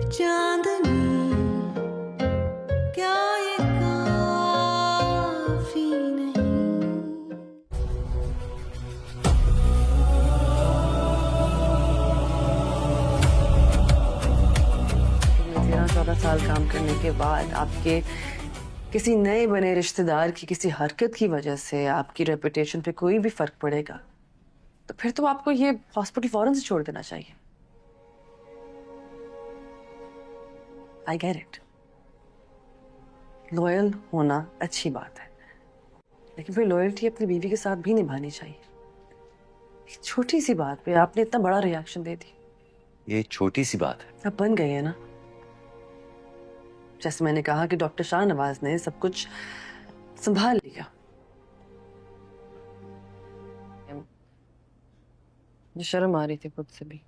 चांदनी क्या ये काफी नहीं। में 13-14 साल काम करने के बाद आपके किसी नए बने रिश्तेदार की किसी हरकत की वजह से आपकी रेपुटेशन पे कोई भी फर्क पड़ेगा तो फिर तो आपको ये हॉस्पिटल फौरन से छोड़ देना चाहिए। आई गेट इट, लॉयल होना अच्छी बात है, लेकिन फिर लॉयल्टी अपनी बीवी के साथ भी निभानी चाहिए। एक छोटी सी बात पे आपने इतना बड़ा रिएक्शन दे दी। ये छोटी सी बात है। अब बन गई है ना। जैसे मैंने कहा कि डॉक्टर शाहनवाज ने सब कुछ संभाल लिया। मुझे शर्म आ रही थी खुद से भी।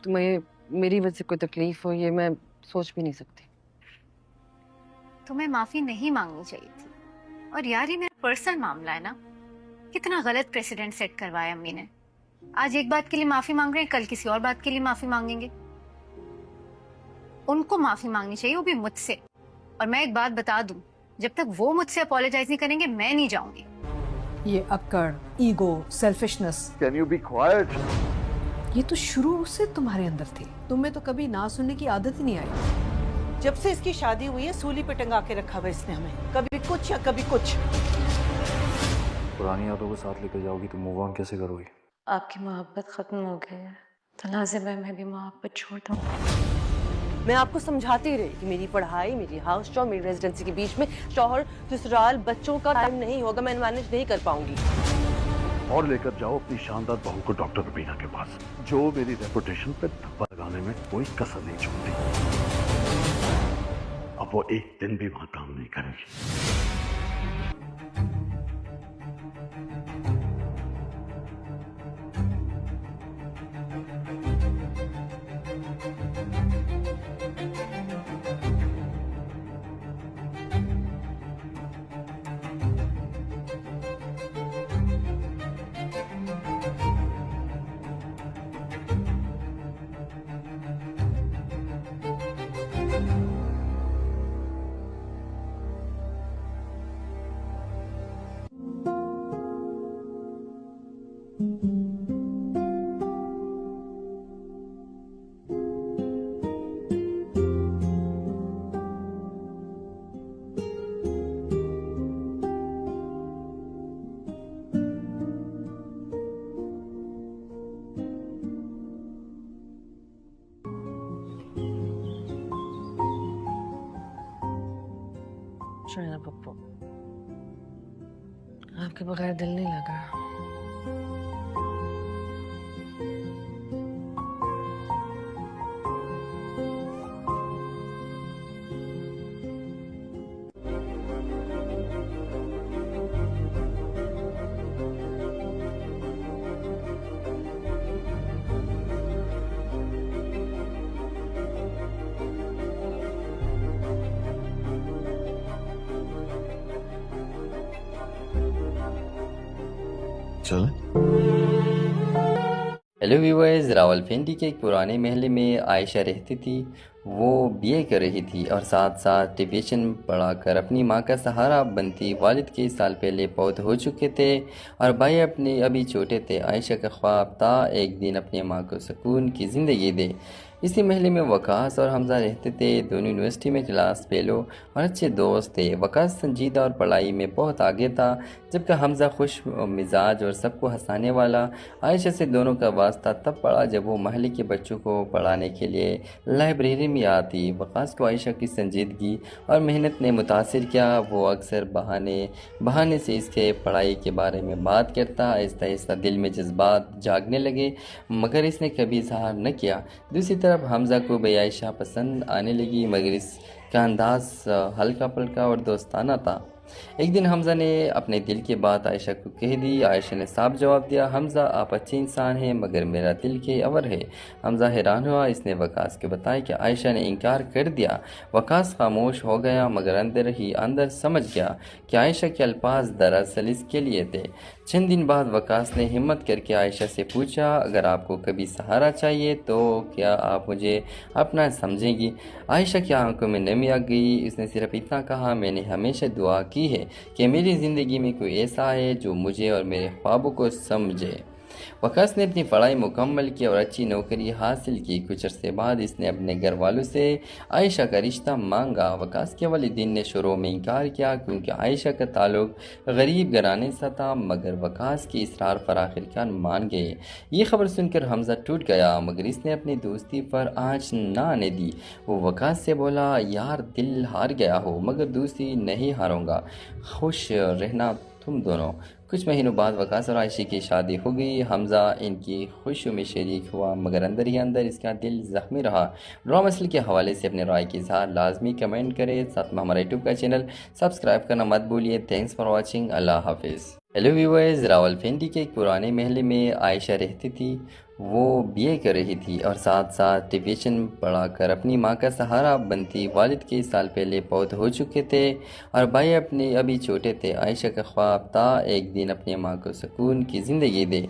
तुम्हें मेरी वजह से कोई तकलीफ हो ये मैं सोच भी नहीं सकती। तुम्हें माफी नहीं मांगनी चाहिए थी। और यार ये मेरा पर्सनल मामला है ना, कितना गलत प्रेसिडेंट सेट करवाया अम्मी ने। आज एक बात के लिए माफी मांग रहे हैं, कल किसी और बात के लिए माफी मांगेंगे। उनको माफी मांगनी चाहिए, वो भी मुझसे। और मैं एक बात बता दूं, जब तक वो मुझसे अपोलोजाइज नहीं करेंगे मैं नहीं जाऊंगी। ये अक्कड़, ego, selfishness, Can you be quiet? ये तो शुरू से तुम्हारे अंदर थी। तुम्हें तो कभी ना सुनने की आदत ही नहीं आई। जब से इसकी शादी हुई है सूली पे टंगा के रखा हुआ इसने हमें, कभी कुछ या कभी कुछ। पुरानी यादों को साथ लेकर जाओगी तो मूव ऑन कैसे करोगी? आपकी मोहब्बत खत्म हो गई है तो लाजिम है मैं भी मोहब्बत छोड़ दूं। मैं आपको समझाती रही कि मेरी पढ़ाई, मेरी हाउस जॉब, मेरी रेजिडेंसी के बीच में शौहर, ससुराल, बच्चों का टाइम नहीं होगा, मैं मैनेज नहीं कर पाऊंगी। और लेकर जाओ अपनी शानदार बहू को डॉक्टर रबीना के पास, जो मेरी रेपुटेशन पे धब्बा लगाने में कोई कसर नहीं छोड़ती। अब वो एक दिन भी वहां काम नहीं करेगी। शायना पप्पू, आपके बगैर दिल नहीं लगा। चल हेलो व्यूअर्स, रावलपिंडी के एक पुराने महल में आयशा रहती थी। वो बीए कर रही थी और साथ साथ ट्यूशन पढ़ाकर अपनी माँ का सहारा बनती। वालिद के साल पहले पौध हो चुके थे और भाई अपने अभी छोटे थे। आयशा का ख्वाब था एक दिन अपनी माँ को सुकून की ज़िंदगी दे। इसी महल में वकास और हमजा रहते थे। दोनों यूनिवर्सिटी में क्लास फेलो और अच्छे दोस्त थे। वकास संजीदा और पढ़ाई में बहुत आगे था, जबकि हमजा खुश मिजाज और सबको हंसाने वाला। आयशा से दोनों का वास्ता तब पड़ा जब वो महल के बच्चों को पढ़ाने के लिए लाइब्रेरी में आती। वकास को आयशा की संजीदगी और मेहनत ने मुतासिर किया। वो अक्सर बहाने से इसके पढ़ाई के बारे में बात करता। आहिस्ता आहिस्ता दिल में जज्बात जागने लगे, मगर इसने कभी इजहार न किया। दूसरी तरफ हमजा को भी आयशा पसंद आने लगी, मगर इसका अंदाज हल्का पलका और दोस्ताना था। एक दिन हमजा ने अपने दिल की बात आयशा को कह दी। आयशा ने साफ जवाब दिया, हमजा आप अच्छे इंसान हैं मगर मेरा दिल के अवर है। हमजा हैरान हुआ। इसने वकास को बताया कि आयशा ने इनकार कर दिया। वकास खामोश हो गया, मगर अंदर ही अंदर समझ गया कि आयशा के अल्फाज दरअसल इसके लिए थे। चंद दिन बाद वकास ने हिम्मत करके आयशा से पूछा, अगर आपको कभी सहारा चाहिए तो क्या आप मुझे अपना समझेंगी। आयशा की आंखों में नमी आ गई। उसने सिर्फ इतना कहा, मैंने हमेशा दुआ की है कि मेरी ज़िंदगी में कोई ऐसा है जो मुझे और मेरे ख्वाबों को समझे। वकास ने अपनी पढ़ाई मुकम्मल की और अच्छी नौकरी हासिल की। कुछ अरसे बाद इसने अपने घर वालों से आयशा का रिश्ता मांगा। वकास के वालिदैन ने शुरू में इनकार किया क्योंकि आयशा का ताल्लुक गरीब घराने से था, मगर वकास की इसरार पर आखिरकार मान गए। ये खबर सुनकर हमजा टूट गया, मगर इसने अपनी दोस्ती पर आँच ना आने दी। वो वकास से बोला, यार दिल हार गया हो मगर दोस्ती नहीं हारूंगा, खुश रहना तुम दोनों। कुछ महीनों बाद वकास और आयशा की शादी हो गई। हमजा इनकी खुशियों में शरीक हुआ, मगर अंदर ही अंदर इसका दिल ज़ख्मी रहा। ड्रामा मसल के हवाले से अपने राय की इज़हार लाजमी कमेंट करें। साथ में हमारा यूट्यूब का चैनल सब्सक्राइब करना मत भूलिए। Thanks for watching. अल्लाह हाफिज़। हेलो व्यूअर्स, रावलपिंडी के एक पुराने महल में आयशा रहती थी। वो बीए कर रही थी और साथ साथ ट्यूशन पढ़ाकर अपनी माँ का सहारा बनती। वालिद कई साल पहले बहुत हो चुके थे और भाई अपने अभी छोटे थे। आयशा का ख्वाब था एक दिन अपनी माँ को सुकून की ज़िंदगी दे।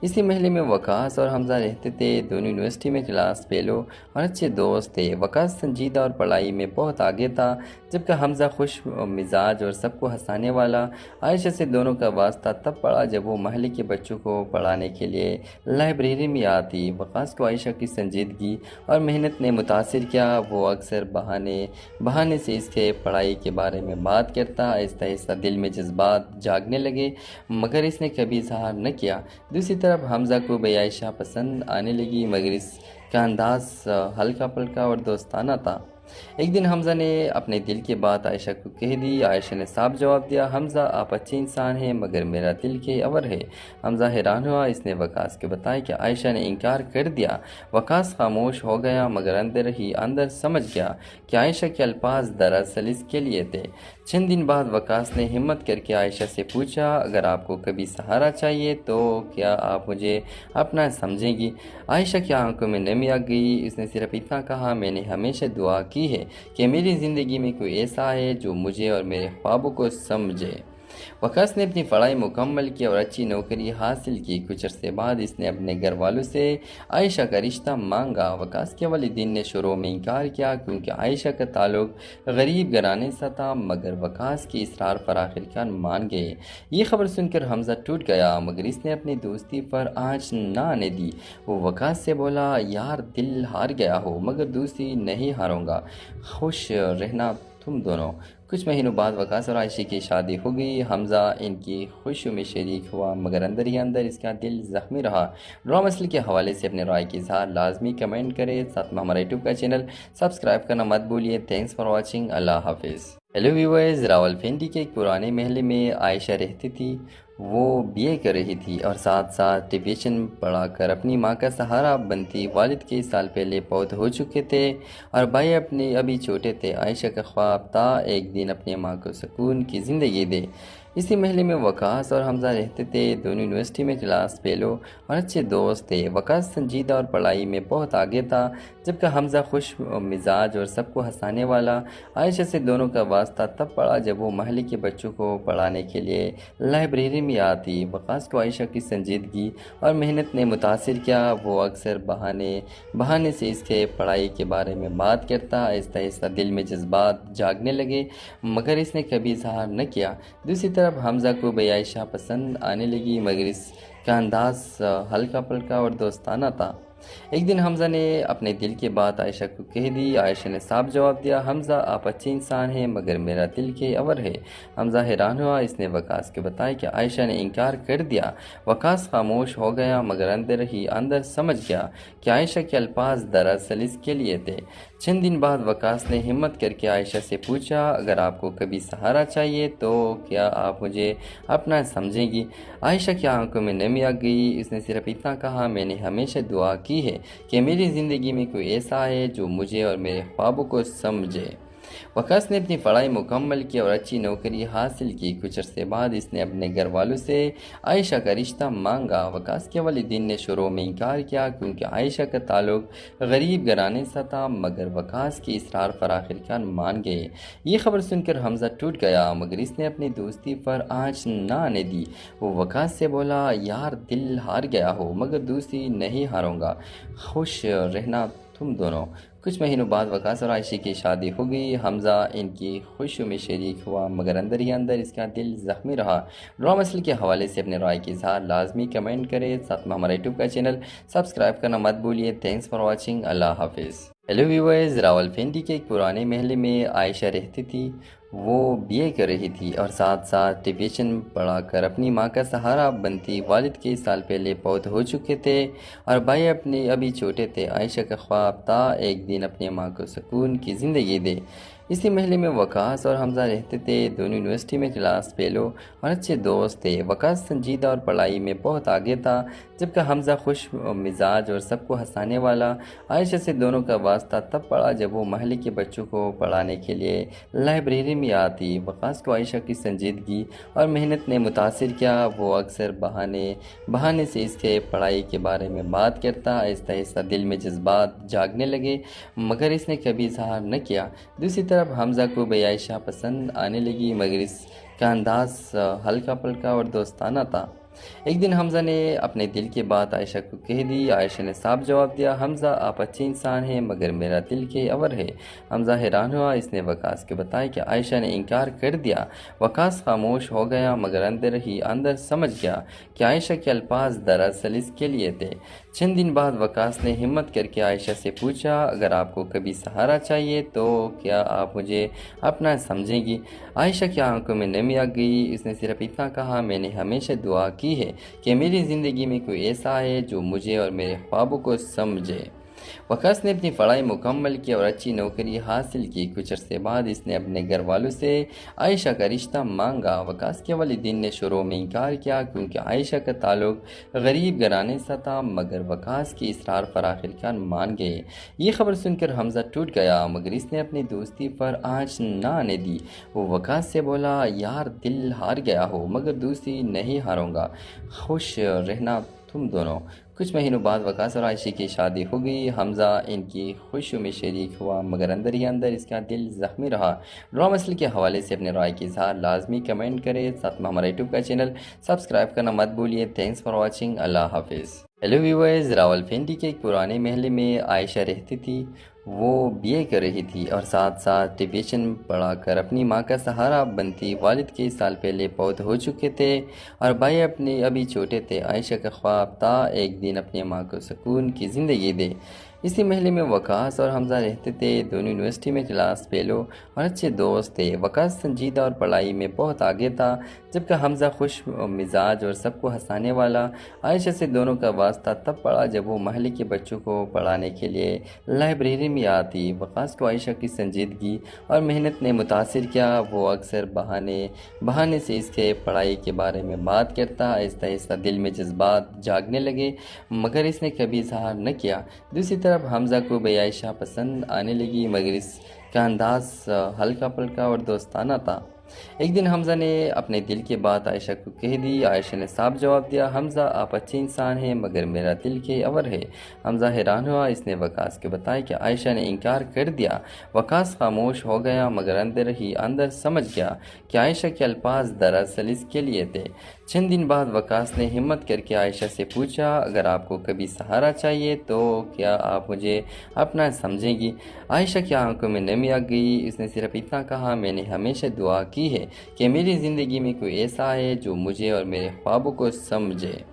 इसी महल में वकास और हमजा रहते थे। दोनों यूनिवर्सिटी में क्लास फेलो और अच्छे दोस्त थे। वकास संजीदा और पढ़ाई में बहुत आगे था, जबकि हमजा खुश मिजाज और सबको हंसाने वाला। आयशा से दोनों का वास्ता तब पड़ा जब वो महल्ले के बच्चों को पढ़ाने के लिए लाइब्रेरी में आती। वकास को आयशा की संजीदगी और मेहनत ने मुतासिर किया। वो अक्सर बहाने से इसके पढ़ाई के बारे में बात करता। आहिस्ता आहिस्ता दिल में जज्बात जागने लगे, मगर इसने कभी इजहार न किया। दूसरी तरफ हमजा को भी आयशा पसंद आने लगी, मगर इसका अंदाज हल्का फुल्का और दोस्ताना था। एक दिन हमजा ने अपने दिल की बात आयशा को कह दी। आयशा ने साफ जवाब दिया, हमजा आप अच्छे इंसान हैं मगर मेरा दिल के अवर है। हमजा हैरान हुआ। इसने वकास को बताया कि आयशा ने इनकार कर दिया। वकास खामोश हो गया, मगर अंदर ही अंदर समझ गया कि आयशा के अल्फाज दरअसल इसके लिए थे। चंद दिन बाद वकास ने हिम्मत करके आयशा से पूछा, अगर आपको कभी सहारा चाहिए तो क्या आप मुझे अपना समझेंगी। आयशा की आंखों में नमी आ गई। उसने सिर्फ इतना कहा, मैंने हमेशा दुआ की है कि मेरी ज़िंदगी में कोई ऐसा है जो मुझे और मेरे ख्वाबों को समझे। वकास ने अपनी पढ़ाई मुकम्मल की और अच्छी नौकरी हासिल की। कुछ अरसे बाद इसने अपने घर वालों से आयशा का रिश्ता मांगा। वकास के वालिदैन ने शुरू में इनकार किया क्योंकि आयशा का ताल्लुक गरीब घराने से था, मगर वकास की इसरार पर आखिरकार मान गए। ये खबर सुनकर हमजा टूट गया, मगर इसने अपनी दोस्ती पर आँच ना आने दी। वो वकास से बोला, यार दिल हार गया हो मगर दोस्ती नहीं हारूंगा, खुश रहना तुम दोनों। कुछ महीनों बाद वकास और आयशा की शादी हो गई। हमजा इनकी खुशियों में शरीक हुआ, मगर अंदर ही अंदर इसका दिल ज़ख्मी रहा। ड्रामा मसल के हवाले से अपने राय की इज़हार लाजमी कमेंट करें। साथ में हमारा यूट्यूब का चैनल सब्सक्राइब करना मत भूलिए। Thanks for watching. अल्लाह हाफिज़। हेलो व्यूअर्स, रावलपिंडी के एक पुराने महल में आयशा रहती थी। वो बीए कर रही थी और साथ साथ ट्यूशन पढ़ाकर अपनी माँ का सहारा बनती। वालिद कई साल पहले बहुत हो चुके थे और भाई अपने अभी छोटे थे। आयशा का ख्वाब था एक दिन अपनी माँ को सुकून की ज़िंदगी दे। इसी महल में वकास और हमजा रहते थे। दोनों यूनिवर्सिटी में क्लास फेलो और अच्छे दोस्त थे। वकास संजीदा और पढ़ाई में बहुत आगे था, जबकि हमजा खुश मिजाज और सबको हंसाने वाला। आयशा से दोनों का वास्ता तब पड़ा जब वो महल्ले के बच्चों को पढ़ाने के लिए लाइब्रेरी में आती। वकास को आयशा की संजीदगी और मेहनत ने मुतासिर किया। वो अक्सर बहाने से इसके पढ़ाई के बारे में बात करता। आहिस्ता आहिस्ता दिल में जज्बात जागने लगे, मगर इसने कभी इजहार न किया। दूसरी तरफ हमजा को भी आयशा पसंद आने लगी, मगर इसका अंदाज हल्का फुल्का और दोस्ताना था। एक दिन हमजा ने अपने दिल की बात आयशा को कह दी। आयशा ने साफ जवाब दिया, हमजा आप अच्छे इंसान हैं मगर मेरा दिल के अवर है। हमजा हैरान हुआ। इसने वकास को बताया कि आयशा ने इनकार कर दिया। वकास खामोश हो गया, मगर अंदर ही अंदर समझ गया कि आयशा के अल्फाज दरअसल इसके लिए थे। चंद दिन बाद वकास ने हिम्मत करके आयशा से पूछा, अगर आपको कभी सहारा चाहिए तो क्या आप मुझे अपना समझेंगी। आयशा की आंखों में नमी आ गई। उसने सिर्फ इतना कहा, मैंने हमेशा दुआ की है कि मेरी ज़िंदगी में कोई ऐसा है जो मुझे और मेरे ख्वाबों को समझे। वकास ने अपनी पढ़ाई मुकम्मल की और अच्छी नौकरी हासिल की। कुछ अरसे बाद इसने अपने घर वालों से आयशा का रिश्ता मांगा। वकास के वालिदैन ने शुरू में इनकार किया क्योंकि आयशा का ताल्लुक गरीब घराने से था, मगर वकास के इसरार पर आखिरकार मान गए। ये खबर सुनकर हमजा टूट गया, मगर इसने अपनी दोस्ती पर आँच न आने दी। वो वकास से बोला, यार दिल हार गया हो मगर दोस्ती नहीं हारूंगा, खुश रहना तुम दोनों। कुछ महीनों बाद वकास और आयशा की शादी हो गई। हमजा इनकी खुशियों में शरीक हुआ, मगर अंदर ही अंदर इसका दिल ज़ख्मी रहा। ड्रामा मसल के हवाले से अपने राय के इज़हार लाजमी कमेंट करें। साथ में हमारा यूट्यूब का चैनल सब्सक्राइब करना मत भूलिए। Thanks for watching. अल्लाह हाफिज़। हेलो व्यूअर्स, रावलपिंडी के एक पुराने महल में आयशा रहती थी। वो बीए कर रही थी और साथ साथ ट्यूशन पढ़ाकर अपनी माँ का सहारा बनती। वालिद के साल पहले पौध हो चुके थे और भाई अपने अभी छोटे थे। आयशा का ख्वाब था एक दिन अपनी माँ को सुकून की ज़िंदगी दे। इसी महल में वकास और हमजा रहते थे। दोनों यूनिवर्सिटी में क्लास फेलो और अच्छे दोस्त थे। वकास संजीदा और पढ़ाई में बहुत आगे था, जबकि हमजा खुश मिजाज और सबको हंसाने वाला। आयशा से दोनों का वास्ता तब पड़ा जब वो महल के बच्चों को पढ़ाने के लिए लाइब्रेरी में आती। वकास को आयशा की संजीदगी और मेहनत ने मुतासिर किया। वो अक्सर बहाने से इसके पढ़ाई के बारे में बात करता। आहिस्ता आहिस्ता दिल में जज्बात जागने लगे, मगर इसने कभी इजहार न किया। दूसरी तरफ हमजा को भी आयशा पसंद आने लगी, मगर इसका अंदाज हल्का पलका और दोस्ताना था। एक दिन हमजा ने अपने दिल की बात आयशा को कह दी। आयशा ने साफ जवाब दिया, हमजा आप अच्छे इंसान हैं मगर मेरा दिल के अवर है। हमजा हैरान हुआ। इसने वकास को बताया कि आयशा ने इनकार कर दिया। वकास खामोश हो गया, मगर अंदर ही अंदर समझ गया कि आयशा के अल्फाज दरअसल इसके लिए थे। चंद दिन बाद वकास ने हिम्मत करके आयशा से पूछा, अगर आपको कभी सहारा चाहिए तो क्या आप मुझे अपना समझेंगी? आयशा की आंखों में नमी आ गई। उसने सिर्फ इतना कहा, मैंने हमेशा दुआ की है कि मेरी ज़िंदगी में कोई ऐसा है जो मुझे और मेरे ख्वाबों को समझे। वकास ने अपनी पढ़ाई मुकम्मल की और अच्छी नौकरी हासिल की। कुछ अरसे बाद इसने अपने घर वालों से आयशा का रिश्ता मांगा। वकास के वालिदैन ने शुरू में इनकार किया क्योंकि आयशा का ताल्लुक गरीब घराने से था, मगर वकास के इसरार पर आखिरकार मान गए। ये खबर सुनकर हमजा टूट गया, मगर इसने अपनी दोस्ती पर आँच न आने दी। वो वकास से बोला, यार दिल हार गया हो मगर दोस्ती नहीं हारूंगा, खुश रहना तुम दोनों। कुछ महीनों बाद वकास और आयशा की शादी हो गई। हमजा इनकी खुशियों में शरीक हुआ, मगर अंदर ही अंदर इसका दिल ज़ख्मी रहा। ड्रामा मसल के हवाले से अपने राय के इज़हार लाजमी कमेंट करें। साथ में हमारा यूट्यूब का चैनल सब्सक्राइब करना मत भूलिए। Thanks for watching. अल्लाह हाफिज़। हेलो व्यूअर्स, रावलपिंडी के एक पुराने महल में आयशा रहती थी। वो बीए कर रही थी और साथ साथ ट्यूशन पढ़ाकर अपनी माँ का सहारा बनती। वालिद के साल पहले पौध हो चुके थे और भाई अपने अभी छोटे थे। आयशा का ख्वाब था एक दिन अपनी माँ को सुकून की ज़िंदगी दे। इसी महल में वकास और हमजा रहते थे। दोनों यूनिवर्सिटी में क्लास फेलो और अच्छे दोस्त थे। वकास संजीदा और पढ़ाई में बहुत आगे था, जबकि हमजा खुश मिजाज और सबको हंसाने वाला। आयशा से दोनों का वास्ता तब पड़ा जब वो महल के बच्चों को पढ़ाने के लिए लाइब्रेरी में आती। वकास को आयशा की संजीदगी और मेहनत ने मुतासिर किया। वो अक्सर बहाने से इसके पढ़ाई के बारे में बात करता। आहिस्ता आहिस्ता दिल में जज्बात जागने लगे, मगर इसने कभी इजहार न किया। दूसरी तरफ हमजा को भी आयशा पसंद आने लगी, मगर इसका अंदाज हल्का पलका और दोस्ताना था। एक दिन हमजा ने अपने दिल की बात आयशा को कह दी। आयशा ने साफ जवाब दिया, हमजा आप अच्छे इंसान हैं मगर मेरा दिल के अवर है। हमजा हैरान हुआ। इसने वकास को बताया कि आयशा ने इनकार कर दिया। वकास खामोश हो गया, मगर अंदर ही अंदर समझ गया कि आयशा के अल्फाज दरअसल इसके लिए थे। चंद दिन बाद वकास ने हिम्मत करके आयशा से पूछा, अगर आपको कभी सहारा चाहिए तो क्या आप मुझे अपना समझेंगी? आयशा की आंखों में नमी आ गई। उसने सिर्फ इतना कहा, मैंने हमेशा दुआ की है कि मेरी ज़िंदगी में कोई ऐसा है जो मुझे और मेरे ख्वाबों को समझे।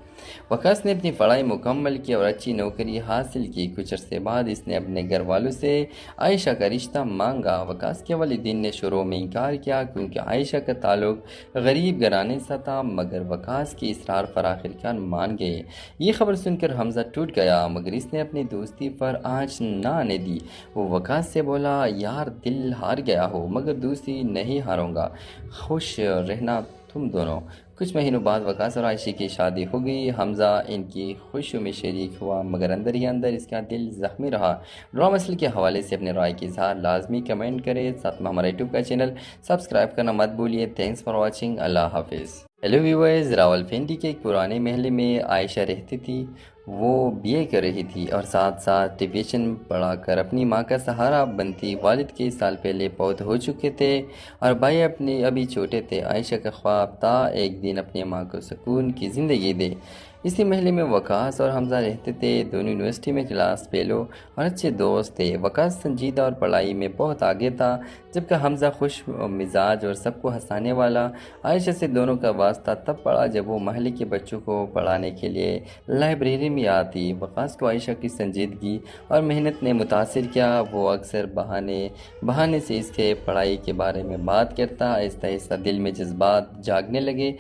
वकास ने अपनी पढ़ाई मुकम्मल की और अच्छी नौकरी हासिल की। कुछ अरसे बाद इसने अपने घर वालों से आयशा का रिश्ता मांगा। वकास के वालिदैन ने शुरू में इनकार किया क्योंकि आयशा का ताल्लुक गरीब घराने से था, मगर वकास के इसरार पर आखिरकार मान गए। ये खबर सुनकर हमजा टूट गया, मगर इसने अपनी दोस्ती पर आँच न आने दी। वो वकास से बोला, यार दिल हार गया हो मगर दोस्ती नहीं हारूंगा, खुश रहना तुम दोनों। کچھ مہینوں بعد وقاص اور عائشہ کی شادی ہو گئی۔ حمزہ ان کی خوشیوں میں شریک ہوا مگر اندر ہی اندر اس کا دل زخمی رہا۔ ڈرامہ مسئلے کے حوالے سے اپنے رائے کی اظہار لازمی کمنٹ کریں، ساتھ میں ہمارا یوٹیوب کا چینل سبسکرائب کرنا مت بھولیے۔ تھینکس فار واچنگ، اللہ حافظ۔ ہیلو ویورز، راولپنڈی کے ایک پرانے محلے میں عائشہ رہتی تھی۔ وہ بی اے کر رہی تھی اور ساتھ ساتھ ٹیویشن پڑھا کر اپنی ماں کا سہارا بنتی۔ والد کے سال پہلے فوت ہو چکے تھے اور بھائی ابھی چھوٹے تھے۔ عائشہ کا خواب تھا ایک دن اپنی ماں کو سکون کی زندگی دے۔ اسی محلے میں وقاص اور حمزہ رہتے تھے، دونوں یونیورسٹی میں کلاس فیلو اور اچھے دوست تھے۔ وقاص سنجیدہ اور پڑھائی میں بہت آگے تھا، جبکہ حمزہ خوش مزاج اور سب کو ہنسانے والا۔ عائشہ سے دونوں کا واسطہ تب پڑا جب وہ محلے کے بچوں کو پڑھانے کے لیے لائبریری میں آتی۔ وقاص کو عائشہ کی سنجیدگی اور محنت نے متاثر کیا۔ وہ اکثر بہانے سے اس کے پڑھائی کے بارے میں بات کرتا۔ آہستہ آہستہ دل میں جذبات جاگنے لگے،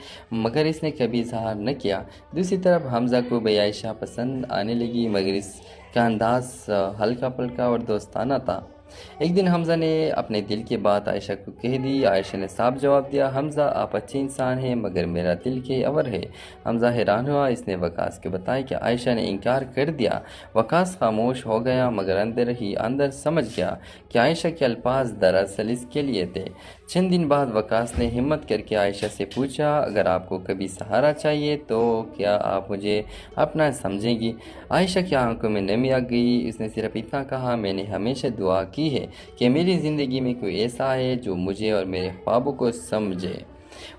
مگر اس نے کبھی اظہار نہ کیا۔ دوسری طرف حمزہ کو بھی عائشہ پسند آنے لگی، مگر اس کا انداز ہلکا پھلکا اور دوستانہ تھا۔ ایک دن حمزہ نے اپنے دل کی بات عائشہ کو کہہ دی۔ عائشہ نے صاف جواب دیا، حمزہ آپ اچھے انسان ہیں مگر میرا دل کے اور ہے۔ حمزہ حیران ہوا، اس نے وقاص کو بتایا کہ عائشہ نے انکار کر دیا۔ وقاص خاموش ہو گیا، مگر اندر ہی اندر سمجھ گیا کہ عائشہ کے الفاظ دراصل اس کے لیے تھے۔ چند دن بعد وقاص نے ہمت کر کے عائشہ سے پوچھا، اگر آپ کو کبھی سہارا چاہیے تو کیا آپ مجھے اپنا سمجھیں گی؟ عائشہ کی آنکھوں میں نمی آ گئی۔ اس نے صرف اتنا کہا، میں نے ہمیشہ دعا کی ہے کہ میری زندگی میں کوئی ایسا ہے جو مجھے اور میرے خوابوں کو سمجھے۔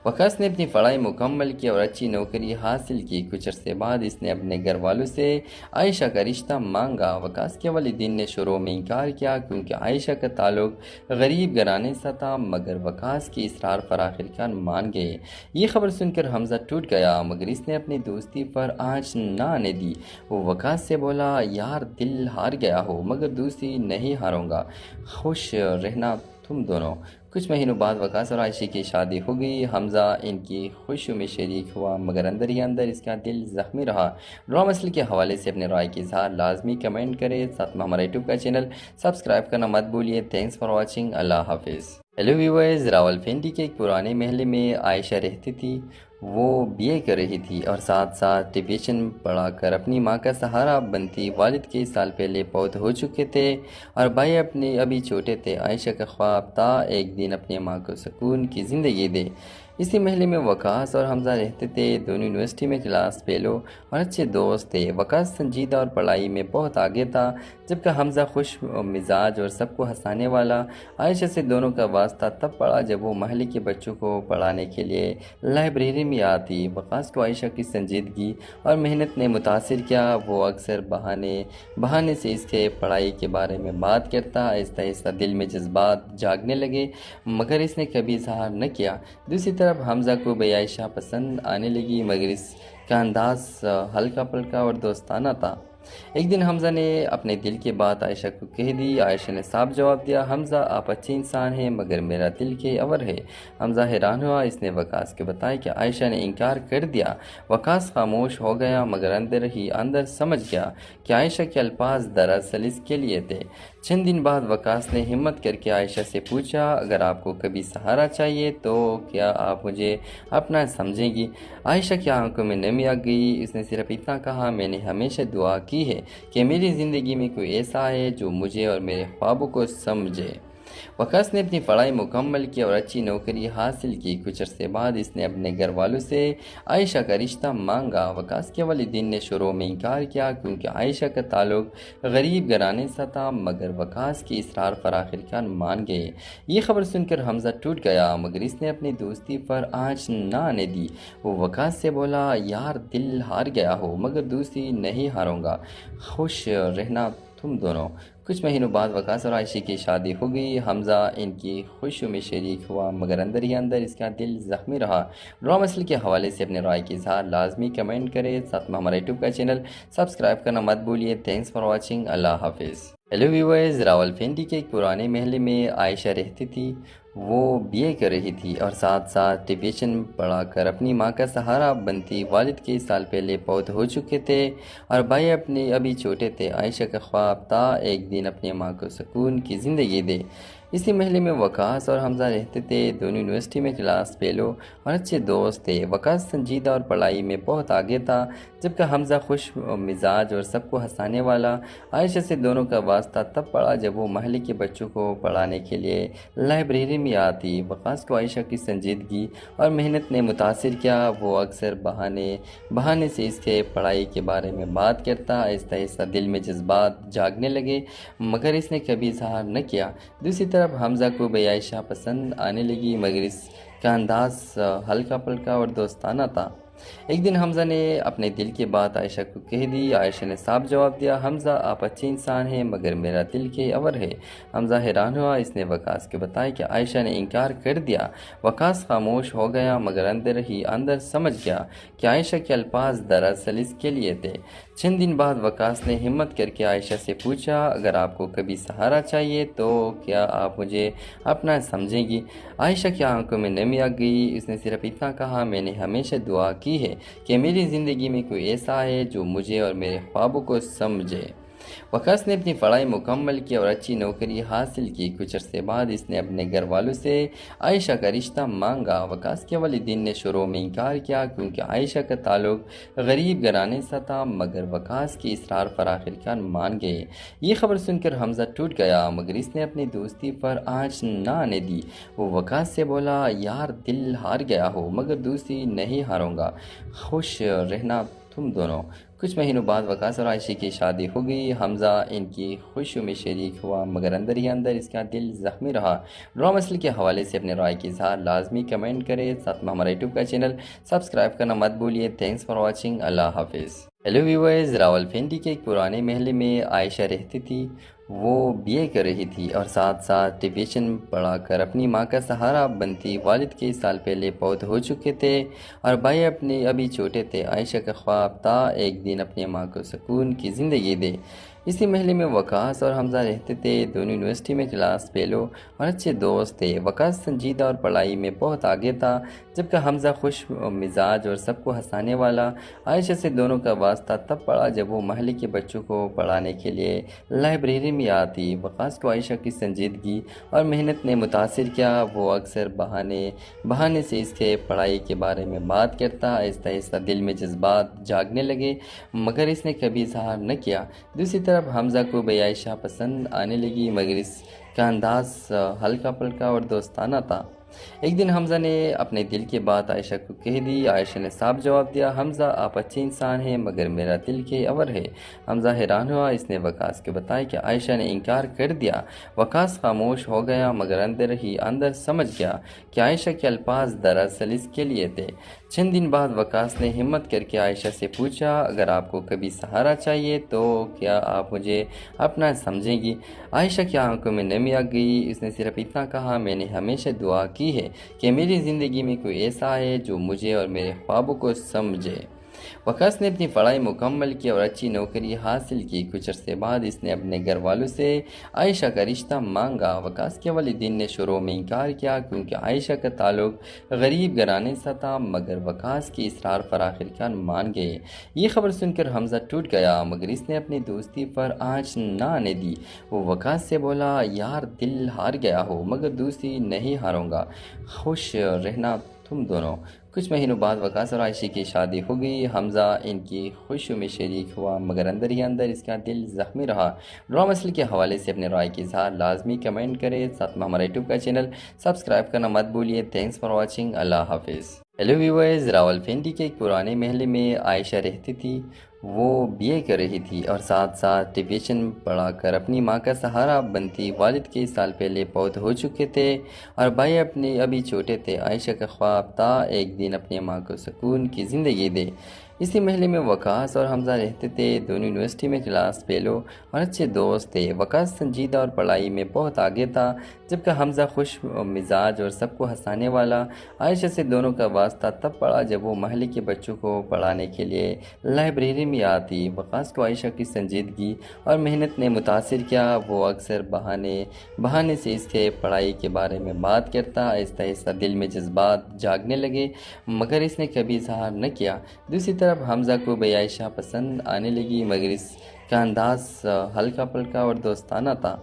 وقاص نے اپنی پڑھائی مکمل کی اور اچھی نوکری حاصل کی۔ کچھ عرصے بعد اس نے اپنے گھر والوں سے عائشہ کا رشتہ مانگا۔ وقاص کے والدین نے شروع میں انکار کیا کیونکہ عائشہ کا تعلق غریب گھرانے سے تھا، مگر وقاص کی اصرار پر آخرکار مان گئے۔ یہ خبر سن کر حمزہ ٹوٹ گیا، مگر اس نے اپنی دوستی پر آنچ نہ آنے دی۔ وہ وقاص سے بولا، یار دل ہار گیا ہو مگر دوستی نہیں ہاروں گا، خوش رہنا تم دونوں۔ کچھ مہینوں بعد وقاص اور عائشہ کی شادی ہو گئی۔ حمزہ ان کی خوشیوں میں شریک ہوا مگر اندر ہی اندر اس کا دل زخمی رہا۔ ڈرامہ مسئلے کے حوالے سے اپنے رائے کی اظہار لازمی کمنٹ کریں، ساتھ میں ہمارا یوٹیوب کا چینل سبسکرائب کرنا مت بھولیے۔ تھینکس فار واچنگ، اللہ حافظ۔ ہیلو ویورز، راولپنڈی کے ایک پرانے محلے میں عائشہ رہتی تھی۔ وہ بی اے کر رہی تھی اور ساتھ ساتھ ٹیویشن پڑھا کر اپنی ماں کا سہارا بنتی۔ والد کے سال پہلے فوت ہو چکے تھے اور بھائی ابھی چھوٹے تھے۔ عائشہ کا خواب تھا ایک دن اپنی ماں کو سکون کی زندگی دے۔ اسی محلے میں وقاص اور حمزہ رہتے تھے، دونوں یونیورسٹی میں کلاس فیلو اور اچھے دوست تھے۔ وقاص سنجیدہ اور پڑھائی میں بہت آگے تھا، جبکہ حمزہ خوش مزاج اور سب کو ہنسانے والا۔ عائشہ سے دونوں کا واسطہ تب پڑا جب وہ محلے کے بچوں کو پڑھانے کے لیے لائبریری میں آتی۔ وقاص کو عائشہ کی سنجیدگی اور محنت نے متاثر کیا۔ وہ اکثر بہانے سے اس کے پڑھائی کے بارے میں بات کرتا۔ آہستہ آہستہ دل میں جذبات جاگنے لگے، مگر اس نے کبھی اظہار نہ کیا۔ دوسری طرف حمزہ کو بھی عائشہ پسند آنے لگی، مگر اس کا انداز ہلکا پھلکا اور دوستانہ تھا۔ ایک دن حمزہ نے اپنے دل کی بات عائشہ کو کہہ دی۔ عائشہ نے صاف جواب دیا، حمزہ آپ اچھے انسان ہیں مگر میرا دل کے اور ہے۔ حمزہ حیران ہوا، اس نے وقاص کو بتایا کہ عائشہ نے انکار کر دیا۔ وقاص خاموش ہو گیا، مگر اندر ہی اندر سمجھ گیا کہ عائشہ کے الفاظ دراصل اس کے لیے تھے۔ چند دن بعد وقاص نے ہمت کر کے عائشہ سے پوچھا، اگر آپ کو کبھی سہارا چاہیے تو کیا آپ مجھے اپنا سمجھیں گی؟ عائشہ کی آنکھوں میں نمی آ گئی۔ اس نے صرف اتنا کہا، میں نے ہمیشہ دعا کی ہے کہ میری زندگی میں کوئی ایسا ہے جو مجھے اور میرے خوابوں کو سمجھے۔ وقاص نے اپنی پڑھائی مکمل کی اور اچھی نوکری حاصل کی۔ کچھ عرصے بعد اس نے اپنے گھر والوں سے عائشہ کا رشتہ مانگا۔ وقاص کے والدین نے شروع میں انکار کیا کیونکہ عائشہ کا تعلق غریب گھرانے سے تھا، مگر وقاص کی اصرار پر آخرکار مان گئے۔ یہ خبر سن کر حمزہ ٹوٹ گیا، مگر اس نے اپنی دوستی پر آنچ نہ آنے دی۔ وہ وقاص سے بولا، یار دل ہار گیا ہو مگر دوستی نہیں ہاروں گا، خوش رہنا تم دونوں۔ کچھ مہینوں بعد وقاص اور عائشہ کی شادی ہو گئی۔ حمزہ ان کی خوشیوں میں شریک ہوا مگر اندر ہی اندر اس کا دل زخمی رہا۔ ڈرامہ مسئلے کے حوالے سے اپنے رائے کی اظہار لازمی کمنٹ کریں، ساتھ میں ہمارا یوٹیوب کا چینل سبسکرائب کرنا مت بھولیے۔ تھینکس فار واچنگ، اللہ حافظ۔ ہیلو ویورز، راولپنڈی کے ایک پرانے محلے میں عائشہ رہتی تھی۔ वो बीए कर रही थी और साथ साथ ट्यूशन पढ़ा कर अपनी माँ का सहारा बनती। वालिद के साल पहले बहुत हो चुके थे और भाई अपने अभी छोटे थे। आयशा का ख्वाब था एक दिन अपनी माँ को सुकून की ज़िंदगी दे। इसी महल्ले में वकास और हमजा रहते थे। दोनों यूनिवर्सिटी में क्लास फेलो और अच्छे दोस्त थे। वकास संजीदा और पढ़ाई में बहुत आगे था, जबकि हमजा खुश मिजाज और सबको हंसाने वाला। आयशा से दोनों का वास्ता तब पड़ा जब वो महल्ले के बच्चों को पढ़ाने के लिए लाइब्रेरी में आती। वकास को आयशा की संजीदगी और मेहनत ने मुतासिर किया। वो अक्सर बहाने से इसके पढ़ाई के बारे में बात करता। आहिस्ता आहिस्ता दिल में जज्बात जागने लगे, मगर इसने कभी इजहार न किया। दूसरी तरफ हमजा को भी आयशा पसंद आने लगी, मगर इसका अंदाज हल्का पल्का और दोस्ताना था। एक दिन हमजा ने अपने दिल की बात आयशा को कह दी। आयशा ने साफ जवाब दिया, हमजा आप अच्छे इंसान हैं, मगर मेरा दिल के अवर है। हमजा हैरान हुआ। इसने वकास को बताया कि आयशा ने इनकार कर दिया। वकास खामोश हो गया, मगर अंदर ही अंदर समझ गया कि आयशा के अल्फाज दरअसल इसके लिए थे। चंद दिन बाद वकास ने हिम्मत करके आयशा से पूछा, अगर आपको कभी सहारा चाहिए तो क्या आप मुझे अपना समझेंगी? आयशा की आंखों में नमी आ गई। उसने सिर्फ इतना कहा, मैंने हमेशा दुआ की है कि मेरी ज़िंदगी में कोई ऐसा है जो मुझे और मेरे ख्वाबों को समझे। वकास ने अपनी पढ़ाई मुकम्मल की और अच्छी नौकरी हासिल की। कुछ अरसे बाद इसने अपने घर वालों से आयशा का रिश्ता मांगा। वकास के वालिदैन ने शुरू में इनकार किया, क्योंकि आयशा का ताल्लुक गरीब घराने से था, मगर वकास की इसरार पर आखिरकार मान गए। ये खबर सुनकर हमजा टूट गया, मगर इसने अपनी दोस्ती पर आँच न आने दी। वो वकास से बोला, यार दिल हार गया हो, मगर दोस्ती नहीं हारूंगा, खुश रहना तुम दोनों। कुछ महीनों बाद वकास और आयशा की शादी हो गई। हमजा इनकी खुशियों में शरीक हुआ, मगर अंदर ही अंदर इसका दिल ज़ख्मी रहा। ड्रामा मसले के हवाले से अपने राय की इज़हार लाजमी कमेंट करें। साथ में हमारा यूट्यूब का चैनल सब्सक्राइब करना मत भूलिए। Thanks for watching. अल्लाह हाफिज़। हेलो व्यूअर्स, रावलपिंडी के एक पुराने महल्ले में आयशा रहती थी। वो बीए कर रही थी और साथ साथ ट्यूशन पढ़ा कर अपनी माँ का सहारा बनती। वालिद के साल पहले बहुत हो चुके थे और भाई अपने अभी छोटे थे। आयशा का ख्वाब था एक दिन अपनी माँ को सुकून की ज़िंदगी दे। इसी महल्ले में वकास और हमजा रहते थे। दोनों यूनिवर्सिटी में क्लास फेलो और अच्छे दोस्त थे। वकास संजीदा और पढ़ाई में बहुत आगे था, जबकि हमजा खुश मिजाज और सबको हंसाने वाला। आयशा से दोनों का वास्ता तब पड़ा जब वो महल्ले के बच्चों को पढ़ाने के लिए लाइब्रेरी में आती। वकास को आयशा की संजीदगी और मेहनत ने मुतासिर किया। वो अक्सर बहाने से इसके पढ़ाई के बारे में बात करता। आहिस्ता आहिस्ता दिल में जज्बात जागने लगे, मगर इसने कभी इजहार न किया। दूसरी तरफ हमजा को भी आयशा पसंद आने लगी, मगर इसका अंदाज हल्का पल्का और दोस्ताना था। एक दिन हमजा ने अपने दिल की बात आयशा को कह दी। आयशा ने साफ जवाब दिया, हमजा आप अच्छे इंसान हैं, मगर मेरा दिल के अवर है। हमजा हैरान हुआ। इसने वकास को बताया कि आयशा ने इनकार कर दिया। वकास खामोश हो गया, मगर अंदर ही अंदर समझ गया कि आयशा के अल्फाज दरअसल इसके लिए थे। चंद दिन बाद वकास ने हिम्मत करके आयशा से पूछा, अगर आपको कभी सहारा चाहिए तो क्या आप मुझे अपना समझेंगी? आयशा की आंखों में नमी आ गई। उसने सिर्फ इतना कहा, मैंने हमेशा दुआ की है कि मेरी ज़िंदगी में कोई ऐसा है जो मुझे और मेरे ख्वाबों को समझे। वकास ने अपनी पढ़ाई मुकम्मल की और अच्छी नौकरी हासिल की। कुछ अरसे बाद इसने अपने घर वालों से आयशा का रिश्ता मांगा। वकास के वालिदैन ने शुरू में इनकार किया, क्योंकि आयशा का ताल्लुक गरीब घराने से था, मगर वकास की इसरार पर आखिरकार मान गए। ये खबर सुनकर हमजा टूट गया, मगर इसने अपनी दोस्ती पर आँच न आने दी। वो वकास से बोला, यार दिल हार गया हो, मगर दोस्ती नहीं हारूंगा, खुश रहना तुम दोनों। कुछ महीनों बाद वकास और आयशा की शादी हो गई। हमजा इनकी खुशियों में शरीक हुआ, मगर अंदर ही अंदर इसका दिल ज़ख्मी रहा। ड्रामा मसले के हवाले से अपने राय की इज़हार लाजमी कमेंट करें। साथ में हमारा यूट्यूब का चैनल सब्सक्राइब करना मत भूलिए। Thanks for watching. अल्लाह हाफिज़। हेलो व्यूअर्स, रावलपिंडी के एक पुराने महल्ले में आयशा रहती थी। वो बीए कर रही थी और साथ साथ ट्यूशन पढ़ा कर अपनी माँ का सहारा बनती। वालिद के साल पहले बहुत हो चुके थे और भाई अपने अभी छोटे थे। आयशा का ख्वाब था एक दिन अपनी माँ को सुकून की ज़िंदगी दे। اسی محلے میں وقاص اور حمزہ رہتے تھے، دونوں یونیورسٹی میں کلاس فیلو اور اچھے دوست تھے۔ وقاص سنجیدہ اور پڑھائی میں بہت آگے تھا، جبکہ حمزہ خوش مزاج اور سب کو ہنسانے والا۔ عائشہ سے دونوں کا واسطہ تب پڑا جب وہ محلے کے بچوں کو پڑھانے کے لیے لائبریری میں آتی۔ وقاص کو عائشہ کی سنجیدگی اور محنت نے متاثر کیا۔ وہ اکثر بہانے سے اس کے پڑھائی کے بارے میں بات کرتا۔ آہستہ آہستہ دل میں جذبات جاگنے لگے، مگر اس نے کبھی اظہار نہ کیا۔ دوسری طرف حمزہ کو بھی عائشہ پسند آنے لگی، مگر اس کا انداز ہلکا پھلکا اور دوستانہ تھا۔